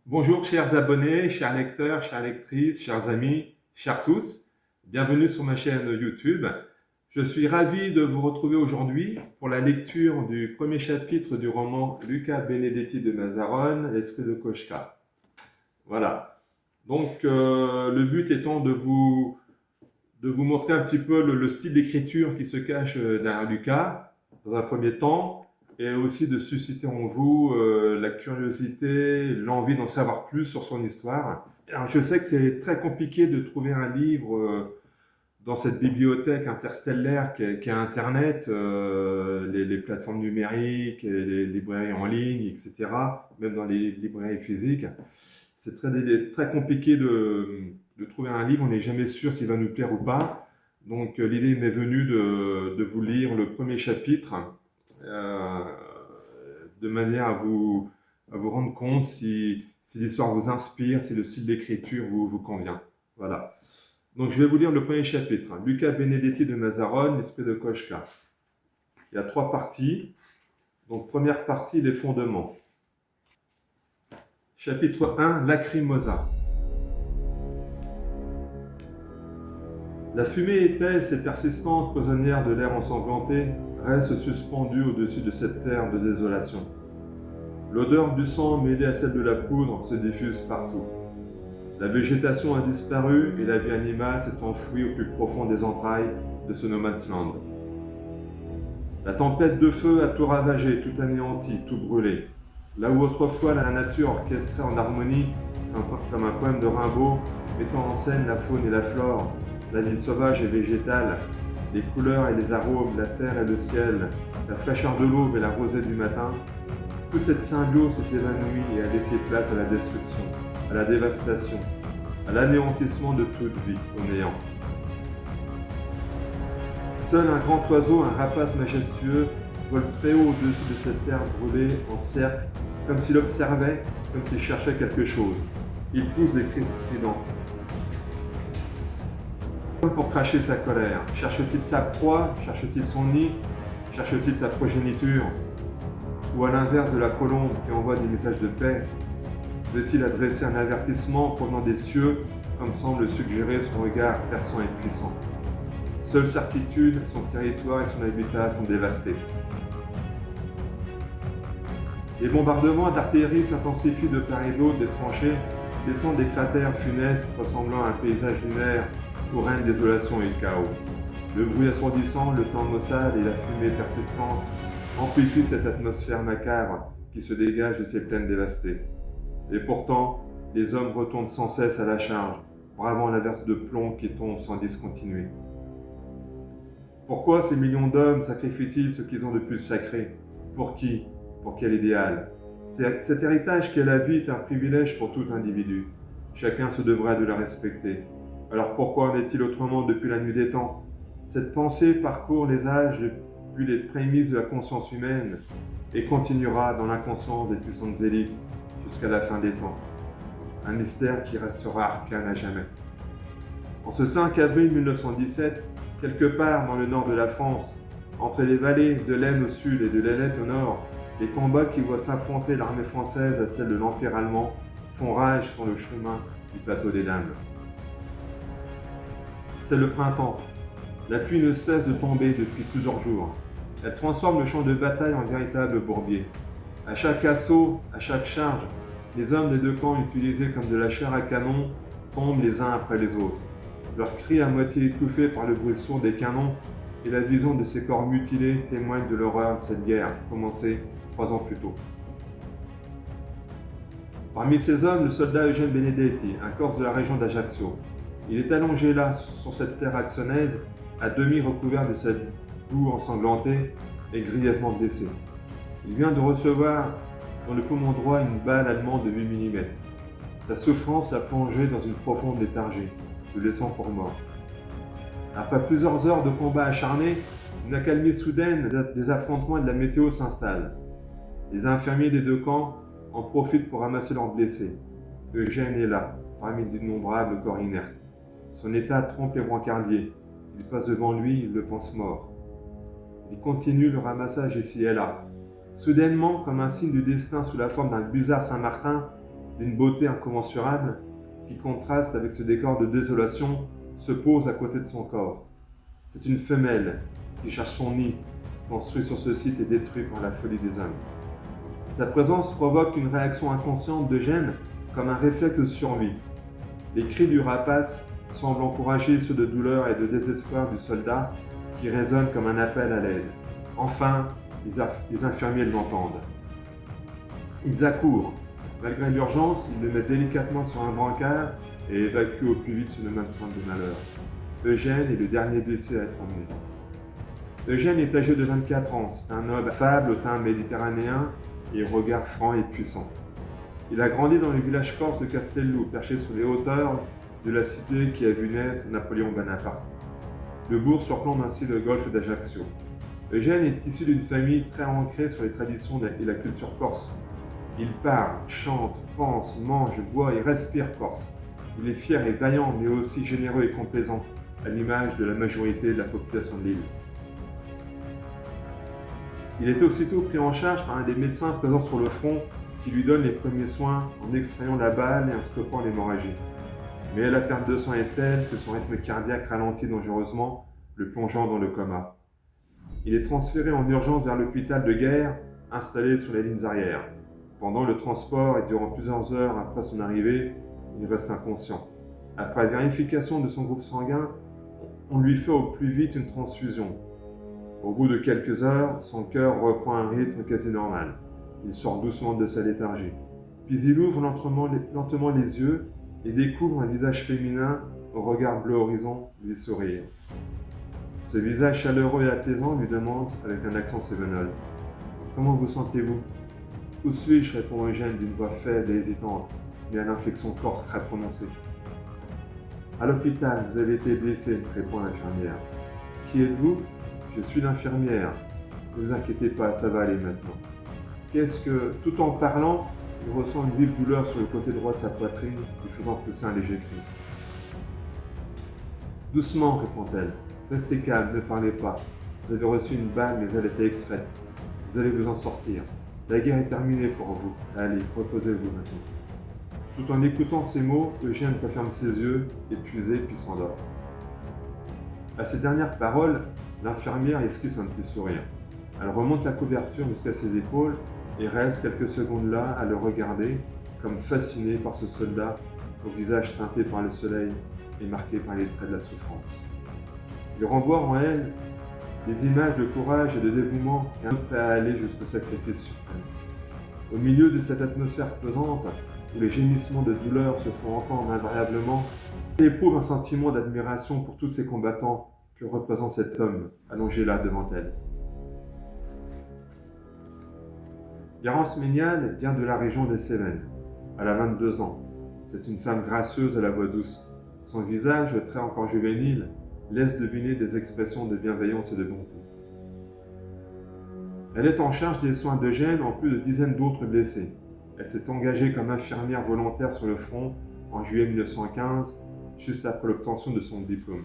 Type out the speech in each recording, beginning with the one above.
Bonjour chers abonnés, chers lecteurs, chères lectrices, chers amis, chers tous. Bienvenue sur ma chaîne YouTube. Je suis ravi de vous retrouver aujourd'hui pour la lecture du premier chapitre du roman Luca Benedetti de Mazarone, L'Esprit de Koshka. Voilà. Donc le but étant de vous montrer un petit peu le style d'écriture qui se cache derrière Luca, dans un premier temps, et aussi de susciter en vous la curiosité, l'envie d'en savoir plus sur son histoire. Alors, je sais que c'est très compliqué de trouver un livre dans cette bibliothèque interstellaire qu'est Internet, les plateformes numériques, les librairies en ligne, etc., même dans les librairies physiques. C'est très compliqué de trouver un livre, on n'est jamais sûr s'il va nous plaire ou pas. Donc l'idée m'est venue de vous lire le premier chapitre euh, de manière à vous rendre compte si l'histoire vous inspire, si le style d'écriture vous convient. Voilà. Donc je vais vous lire le premier chapitre. Luca Benedetti de Mazarone, L'Esprit de Koshka. Il y a 3 parties. Donc première partie, les fondements. Chapitre 1, Lacrimosa. La fumée épaisse et persistante, prisonnière de l'air ensanglanté, reste suspendue au-dessus de cette terre de désolation. L'odeur du sang mêlée à celle de la poudre se diffuse partout. La végétation a disparu et la vie animale s'est enfouie au plus profond des entrailles de ce no man's land. La tempête de feu a tout ravagé, tout anéanti, tout brûlé. Là où autrefois la nature orchestrait en harmonie, comme un poème de Rimbaud, mettant en scène la faune et la flore, la vie sauvage et végétale, les couleurs et les arômes, la terre et le ciel, la fraîcheur de l'aube et la rosée du matin, toute cette symbiose s'est évanouie et a laissé place à la destruction, à la dévastation, à l'anéantissement de toute vie, au néant. Seul un grand oiseau, un rapace majestueux, vole très haut au-dessus de cette terre brûlée en cercle, comme s'il observait, comme s'il cherchait quelque chose. Il pousse des cris stridents. Comme pour cracher sa colère. Cherche-t-il sa proie? Cherche-t-il son nid? Cherche-t-il sa progéniture? Ou à l'inverse de la colombe qui envoie des messages de paix, veut-il adresser un avertissement provenant des cieux, comme semble suggérer son regard perçant et puissant? Seule certitude, son territoire et son habitat sont dévastés. Les bombardements d'artillerie s'intensifient de part et d'autre des tranchées, laissant des cratères funestes ressemblant à un paysage lunaire où règne désolation et chaos. Le bruit assourdissant, le temps maussade et la fumée persistante amplifient cette atmosphère macabre qui se dégage de ces plaines dévastées. Et pourtant, les hommes retournent sans cesse à la charge, bravant l'averse de plomb qui tombe sans discontinuer. Pourquoi ces millions d'hommes sacrifient-ils ce qu'ils ont de plus sacré? Pour qui? Pour quel idéal? Cet héritage qu'est la vie est un privilège pour tout individu. Chacun se devrait de le respecter. Alors pourquoi en est-il autrement depuis la nuit des temps? Cette pensée parcourt les âges depuis les prémices de la conscience humaine et continuera dans l'inconscience des puissantes élites jusqu'à la fin des temps. Un mystère qui restera arcane à jamais. En ce 5 avril 1917, quelque part dans le nord de la France, entre les vallées de l'Aisne au sud et de l'Ailette au nord, les combats qui voient s'affronter l'armée française à celle de l'Empire allemand font rage sur le chemin du plateau des Dames. C'est le printemps. La pluie ne cesse de tomber depuis plusieurs jours. Elle transforme le champ de bataille en véritable bourbier. À chaque assaut, à chaque charge, les hommes des 2 camps utilisés comme de la chair à canon tombent les uns après les autres. Leurs cris à moitié étouffés par le bruit sourd des canons et la vision de ces corps mutilés témoignent de l'horreur de cette guerre commencée 3 ans plus tôt. Parmi ces hommes, le soldat Eugène Benedetti, un Corse de la région d'Ajaccio. Il est allongé là, sur cette terre axonaise, à demi recouvert de cette boue ensanglantée et grièvement blessé. Il vient de recevoir dans le poumon droit une balle allemande de 8 mm. Sa souffrance l'a plongé dans une profonde léthargie, le laissant pour mort. Après plusieurs heures de combat acharné, une accalmie soudaine des affrontements et de la météo s'installe. Les infirmiers des 2 camps en profitent pour ramasser leurs blessés. Eugène est là, parmi d'innombrables corps inertes. Son état trompe les brancardiers. Il passe devant lui, il le pense mort. Il continue le ramassage ici et là. Soudainement, comme un signe du destin sous la forme d'un busard Saint-Martin, d'une beauté incommensurable, qui contraste avec ce décor de désolation, se pose à côté de son corps. C'est une femelle qui cherche son nid, construit sur ce site et détruit par la folie des hommes. Sa présence provoque une réaction inconsciente d'Eugène comme un réflexe de survie. Les cris du rapace semblent encourager ceux de douleur et de désespoir du soldat qui résonnent comme un appel à l'aide. Enfin, les infirmiers l'entendent. Ils accourent. Malgré l'urgence, ils le mettent délicatement sur un brancard et évacuent au plus vite sur le maintien de malheur. Eugène est le dernier blessé à être emmené. Eugène est âgé de 24 ans. C'est un homme affable au teint méditerranéen et au regard franc et puissant. Il a grandi dans le village corse de Castello, perché sur les hauteurs de la cité qui a vu naître Napoléon Bonaparte. Le bourg surplombe ainsi le golfe d'Ajaccio. Eugène est issu d'une famille très ancrée sur les traditions et la culture corse. Il parle, chante, pense, mange, boit et respire corse. Il est fier et vaillant, mais aussi généreux et complaisant, à l'image de la majorité de la population de l'île. Il est aussitôt pris en charge par un des médecins présents sur le front qui lui donne les premiers soins en extrayant la balle et en stoppant l'hémorragie. Mais la perte de sang est telle que son rythme cardiaque ralentit dangereusement, le plongeant dans le coma. Il est transféré en urgence vers l'hôpital de guerre installé sur les lignes arrières. Pendant le transport et durant plusieurs heures après son arrivée, il reste inconscient. Après vérification de son groupe sanguin, on lui fait au plus vite une transfusion. Au bout de quelques heures, son cœur reprend un rythme quasi normal. Il sort doucement de sa léthargie. Puis il ouvre lentement les yeux et découvre un visage féminin au regard bleu horizon lui sourire. Ce visage chaleureux et apaisant lui demande avec un accent sévenol. « Comment vous sentez-vous »« Où suis-je » répond Eugène d'une voix faible et hésitante, mais à l'inflexion corse très prononcée. « À l'hôpital, vous avez été blessé » répond l'infirmière. « Qui êtes-vous » ?»« Je suis l'infirmière. Ne vous inquiétez pas, ça va aller maintenant. » Qu'est-ce que, tout en parlant, il ressent une vive douleur sur le côté droit de sa poitrine, lui faisant pousser un léger cri. « Doucement, répond-elle. Restez calme, ne parlez pas. Vous avez reçu une balle, mais elle était extraite. Vous allez vous en sortir. La guerre est terminée pour vous. Allez, reposez-vous maintenant. » Tout en écoutant ces mots, Eugène referme ses yeux, épuisé, puis s'endort. À ces dernières paroles, l'infirmière esquisse un petit sourire. Elle remonte la couverture jusqu'à ses épaules et reste quelques secondes là à le regarder, comme fascinée par ce soldat au visage teinté par le soleil et marqué par les traits de la souffrance. Il renvoie en elle des images de courage et de dévouement et un prêt à aller jusqu'au sacrifice suprême. Au milieu de cette atmosphère pesante, où les gémissements de douleur se font entendre invariablement, elle éprouve un sentiment d'admiration pour tous ces combattants que représente cet homme allongé là devant elle. Garance Ménial vient de la région des Cévennes. Elle a 22 ans. C'est une femme gracieuse à la voix douce. Son visage, très encore juvénile, laisse deviner des expressions de bienveillance et de bonté. Elle est en charge des soins d'Eugène en plus de dizaines d'autres blessés. Elle s'est engagée comme infirmière volontaire sur le front en juillet 1915, juste après l'obtention de son diplôme.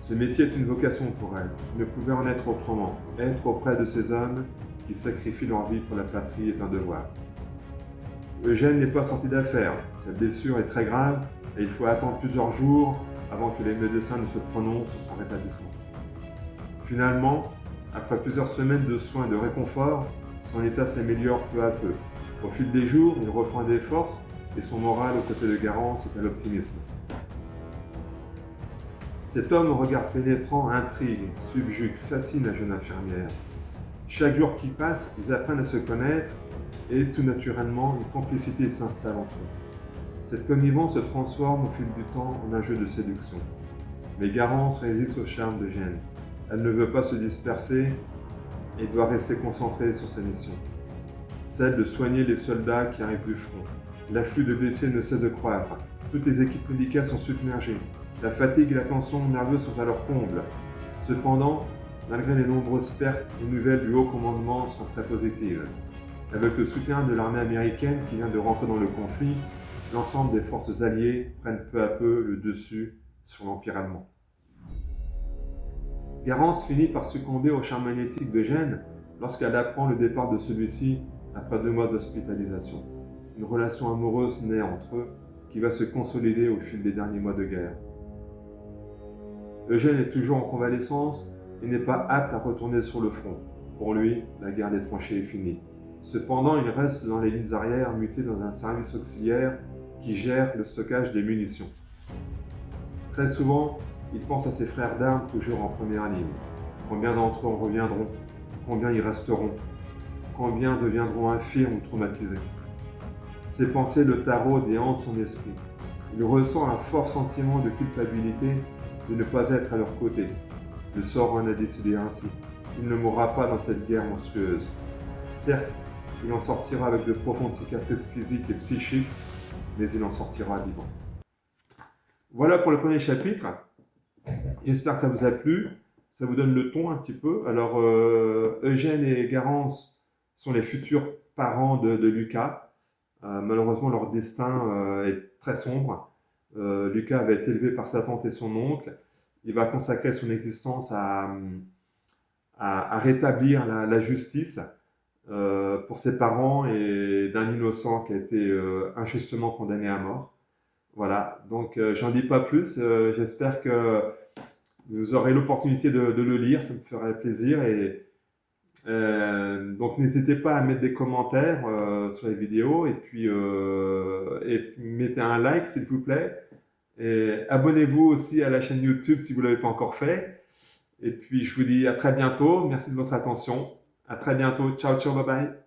Ce métier est une vocation pour elle. Il ne pouvait en être autrement. Être auprès de ces hommes qui sacrifient leur vie pour la patrie est un devoir. Eugène n'est pas sorti d'affaire. Sa blessure est très grave et il faut attendre plusieurs jours avant que les médecins ne se prononcent sur son rétablissement. Finalement, après plusieurs semaines de soins et de réconfort, son état s'améliore peu à peu. Au fil des jours, il reprend des forces et son moral aux côtés de Garance est à l'optimisme. Cet homme au regard pénétrant intrigue, subjugue, fascine la jeune infirmière. Chaque jour qui passe, ils apprennent à se connaître et tout naturellement, une complicité s'installe entre eux. Cette connivence se transforme au fil du temps en un jeu de séduction. Mais Garance résiste au charme d'Eugène. Elle ne veut pas se disperser et doit rester concentrée sur sa mission. Celle de soigner les soldats qui arrivent du front. L'afflux de blessés ne cesse de croître. Toutes les équipes médicales sont submergées. La fatigue et la tension nerveuse sont à leur comble. Cependant, malgré les nombreuses pertes, les nouvelles du haut commandement sont très positives. Avec le soutien de l'armée américaine qui vient de rentrer dans le conflit, l'ensemble des forces alliées prennent peu à peu le dessus sur l'Empire allemand. Garance finit par succomber au charme magnétique d'Eugène lorsqu'elle apprend le départ de celui-ci après 2 mois d'hospitalisation. une relation amoureuse naît entre eux qui va se consolider au fil des derniers mois de guerre. Eugène est toujours en convalescence et n'est pas apte à retourner sur le front. Pour lui, la guerre des tranchées est finie. Cependant, il reste dans les lignes arrières, muté dans un service auxiliaire qui gère le stockage des munitions. Très souvent, il pense à ses frères d'armes toujours en première ligne. Combien d'entre eux en reviendront? Combien y resteront? Combien deviendront infirmes ou traumatisés? Ces pensées le taraudent et hantent son esprit. Il ressent un fort sentiment de culpabilité de ne pas être à leur côté. Le sort en a décidé ainsi. Il ne mourra pas dans cette guerre monstrueuse. Certes, il en sortira avec de profondes cicatrices physiques et psychiques, mais il en sortira vivant. Voilà pour le premier chapitre. J'espère que ça vous a plu. Ça vous donne le ton un petit peu. Alors, Eugène et Garance sont les futurs parents de Lucas. Malheureusement, leur destin est très sombre. Lucas va être élevé par sa tante et son oncle. Il va consacrer son existence à rétablir la justice pour ses parents et d'un innocent qui a été injustement condamné à mort. Voilà, donc j'en dis pas plus. J'espère que vous aurez l'opportunité de le lire, ça me ferait plaisir. Donc n'hésitez pas à mettre des commentaires sur les vidéos et puis mettez un like s'il vous plaît. Et abonnez-vous aussi à la chaîne YouTube si vous ne l'avez pas encore fait. Et puis je vous dis à très bientôt. Merci de votre attention. À très bientôt. Ciao, ciao, bye bye.